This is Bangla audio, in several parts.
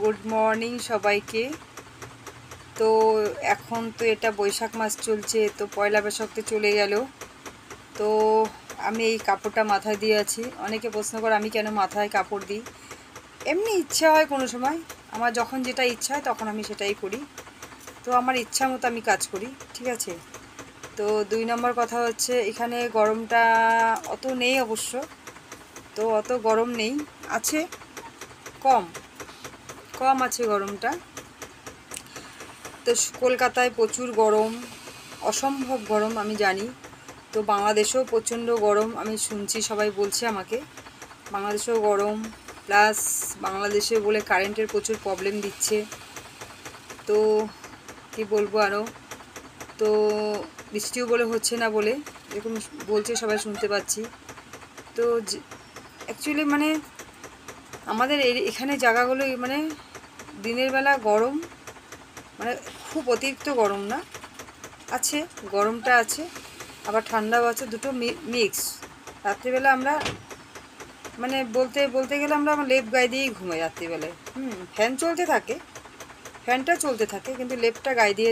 গুড মর্নিং সবাইকে। তো এখন তো এটা বৈশাখ মাস চলছে, তো পয়লা বৈশাখ তো চলে গেল। তো আমি এই কাপড়টা মাথায় দিয়ে আছি। অনেকে প্রশ্ন করে আমি কেন মাথায় কাপড় দিই। এমনি ইচ্ছা হয় কোনো সময়, আমার যখন যেটা ইচ্ছা হয় তখন আমি সেটাই করি। তো আমার ইচ্ছা মতো আমি কাজ করি, ঠিক আছে। তো 2 নম্বর কথা হচ্ছে, এখানে গরমটা অত নেই অবশ্য, তো অত গরম নেই, আছে কম কম আছে গরমটা। তো কলকাতায় প্রচুর গরম, অসম্ভব গরম আমি জানি। তো বাংলাদেশেও প্রচণ্ড গরম আমি শুনছি, সবাই বলছে আমাকে বাংলাদেশেও গরম, প্লাস বাংলাদেশে বলে কারেন্টের প্রচুর প্রবলেম দিচ্ছে। তো কি বলবো আরও, তো বৃষ্টিও বলে হচ্ছে না বলে এরকম বলছে, সবাই শুনতে পাচ্ছি। তো অ্যাকচুয়ালি মানে আমাদের এখানে জায়গাগুলো মানে দিনের বেলা গরম, মানে খুব অতিরিক্ত গরম না, আছে গরমটা আছে, আবার ঠান্ডাও আছে, দুটো মিক্স। রাত্রিবেলা আমরা মানে বলতে বলতে গেলে আমরা লেপ গায়ে দিয়েই ঘুমাই রাত্রিবেলায়। ফ্যান চলতে থাকে, ফ্যানটা চলতে থাকে, কিন্তু লেপটা গায়ে দিয়ে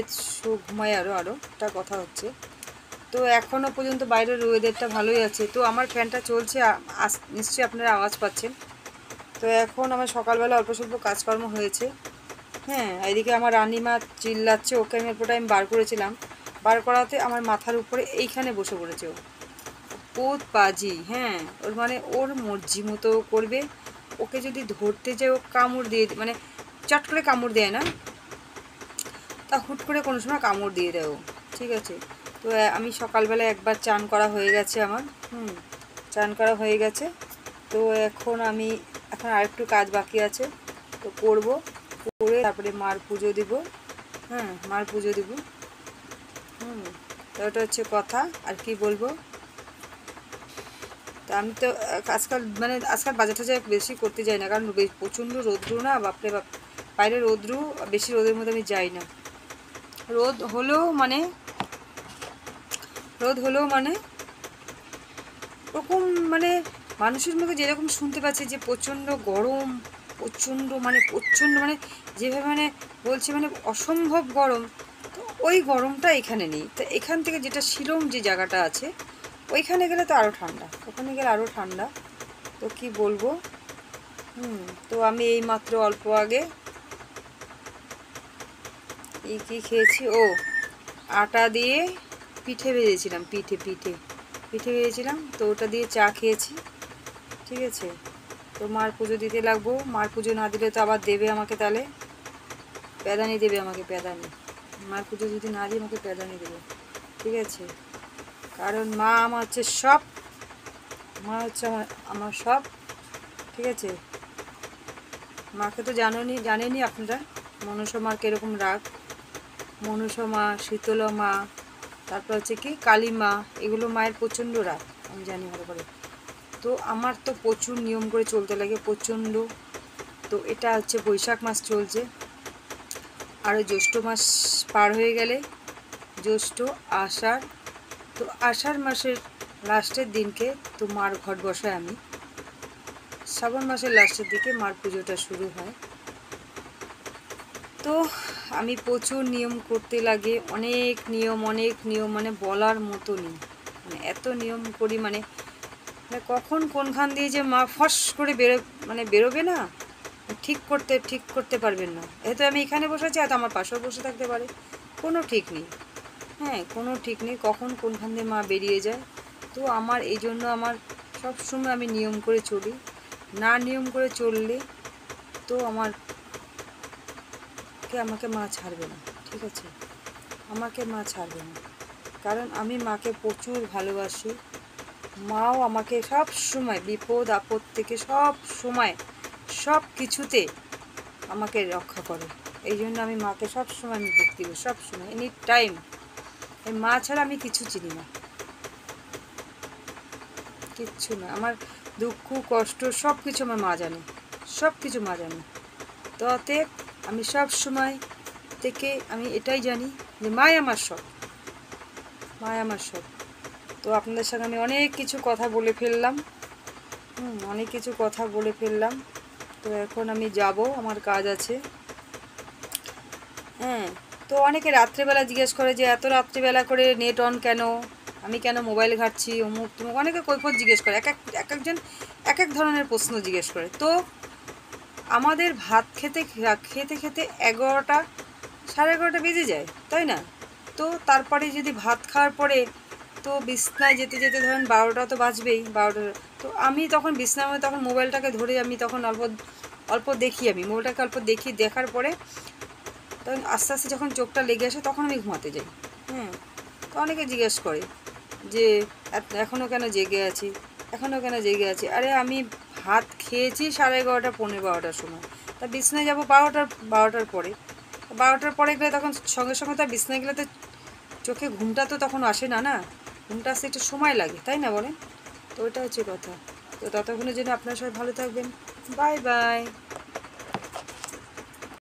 ঘুমাই। আরও একটা কথা হচ্ছে, তো এখনও পর্যন্ত বাইরের ওয়েদারটা ভালোই আছে। তো আমার ফ্যানটা চলছে, নিশ্চয়ই আপনারা আওয়াজ পাচ্ছেন। তো এখন আমার সকালবেলা অল্প স্বল্প কাজকর্ম হয়েছে। হ্যাঁ, এদিকে আমার রানিমা চিল্লাচ্ছে, ওকে আমি অল্পটা আমি বার করেছিলাম, বার করাতে আমার মাথার উপরে এইখানে বসে পড়েছে ও, পোত বাজি। হ্যাঁ, ওর মানে ওর মর্জি মতো করবে। ওকে যদি ধরতে যায় ও কামড় দিয়ে, মানে চট করে কামড় দেয় না, তা হুট করে কোনো সময় কামড় দিয়ে দেয় ও, ঠিক আছে। তো আমি সকালবেলা একবার চান করা হয়ে গেছে আমার, চান করা হয়ে গেছে। তো এখন আরেকটু কাজ বাকি আছে, তো করব, করে তারপরে মার পুজো দিব। হ্যাঁ, মার পুজো দিব। তো ওটা হচ্ছে কথা, আর কি বলবো। তো আমি তো আজকাল বাজার টাজার বেশি করতে যাই না, কারণ প্রচণ্ড রৌদ্র না, বাপরে বাপ, বাইরে রৌদ্র, বেশি রোদের মধ্যে আমি যাই না। রোদ হলেও মানে ওরকম মানে মানুষের মুখে যেরকম শুনতে পাচ্ছি যে প্রচণ্ড গরম, প্রচণ্ড যেভাবে বলছে অসম্ভব গরম, তো ওই গরমটা এখানে নেই। তো এখান থেকে যেটা শিলং যে জায়গাটা আছে, ওইখানে গেলে তো আরও ঠান্ডা, ওখানে গেলে আরও ঠান্ডা। তো কি বলবো। তো আমি এই মাত্র অল্প আগে কি খেয়েছি, আটা দিয়ে পিঠে ভেজেছিলাম, পিঠে ভেজেছিলাম, তো ওটা দিয়ে চা খেয়েছি, ঠিক আছে। তো মার পুজো দিতে লাগবো, মার পুজো না দিলে তো আবার দেবে আমাকে, তাহলে প্যাদানি দেবে আমাকে, প্যাদানি। মার পুজো যদি না দিই আমাকে প্যাদানি দেবে, ঠিক আছে। কারণ মা আমার হচ্ছে সব, মা হচ্ছে আমার সব, ঠিক আছে। মাকে তো জানেনই আপনারা, মনসা মার কীরকম রাগ, মনসা মা, শীতলা মা, তারপর হচ্ছে কি কালী মা, এগুলো মায়ের প্রচণ্ড রাগ, আমি জানি ভালো করে। তো আমার তো প্রচুর নিয়ম করে চলতে লাগে, প্রচণ্ড। তো এটা হচ্ছে বৈশাখ মাস চলছে, আরও জ্যৈষ্ঠ মাস পার হয়ে গেলে জ্যৈষ্ঠ, আষাঢ়। তো আষাঢ় মাসের লাস্টের দিনকে তো মার ঘট বসায় আমি, শ্রাবণ মাসের লাস্টের দিকে মার পুজোটা শুরু হয়। তো আমি প্রচুর নিয়ম করতে লাগে, অনেক নিয়ম মানে বলার মতো নেই, এত নিয়ম করি, কখন কোনখান দিয়ে যে মা ফস করে বেরোবে না, ঠিক করতে পারবেন না। এতো আমি এখানে বসে আছি, হয়তো আমার পাশেও বসে থাকতে পারে, কোনো ঠিক নেই। হ্যাঁ, কোনো ঠিক নেই কখন কোনখান দিয়ে মা বেরিয়ে যায়। তো আমার এই জন্য আমার সবসময় আমি নিয়ম করে চলি, না নিয়ম করে চললে তো আমাকে মা ছাড়বে না, ঠিক আছে। আমাকে মা ছাড়বে না, কারণ আমি মাকে প্রচুর ভালোবাসি। মাও আমাকে সব সময় বিপদ আপদ থেকে সব কিছুতে আমাকে রক্ষা করে। এই জন্য আমি মাকে সব সময় ভক্তি করি, সব সময়, এনি টাইম। এই মা ছাড়া আমি কিছু চিনি না, কিচ্ছু না। আমার দুঃখ কষ্ট সব কিছু আমার মা জানে, সব কিছু মা জানে। তো অতএব আমি সব সময় থেকে আমি এটাই জানি যে মাই আমার সব, মাই আমার সব। তো আপনাদের সঙ্গে আমি অনেক কিছু কথা বলে ফেললাম, অনেক কিছু কথা বলে ফেললাম। তো এখন আমি যাব, আমার কাজ আছে। হ্যাঁ, তো অনেকে রাত্রেবেলা জিজ্ঞেস করে যে এত রাত্রিবেলা করে নেট অন কেন, আমি কেন মোবাইল ঘাঁটছি, অমুক তমুক, অনেকে কৈফিয়ত জিজ্ঞেস করে, এক একজন এক এক ধরনের প্রশ্ন জিজ্ঞেস করে। তো আমাদের ভাত খেতে খেতে খেতে 11টা, সাড়ে 11টা বেজে যায়, তাই না? তো তারপরে যদি ভাত খাওয়ার পরে তো বিছনায় যেতে যেতে ধরেন 12টা তো বাজবেই, 12টা। তো আমি তখন বিছনার মধ্যে তখন মোবাইলটাকে ধরে আমি তখন অল্প অল্প দেখি, আমি মোবাইলটাকে অল্প দেখি, দেখার পরে তখন আস্তে আস্তে যখন চোখটা লেগে আসে তখন আমি ঘুমাতে যাই। হ্যাঁ, তো অনেকে জিজ্ঞেস করে যে এখনও কেন জেগে আছি, এখনও কেন জেগে আছি। আরে আমি ভাত খেয়েছি 11:30, 12:15টার সময়, তা বিছনায় যাবো 12টার পরে। 12টার পরে গেলে তখন সঙ্গে সঙ্গে তো বিছনায় গেলে তো চোখে ঘুমটা তো তখন আসে না, না, ঘুমটা আসতে একটু সময় লাগে, তাই না বলেন? তো ওইটা হচ্ছে কথা। তো ততক্ষণের জন্য আপনারা সবাই ভালো থাকবেন। Bye bye.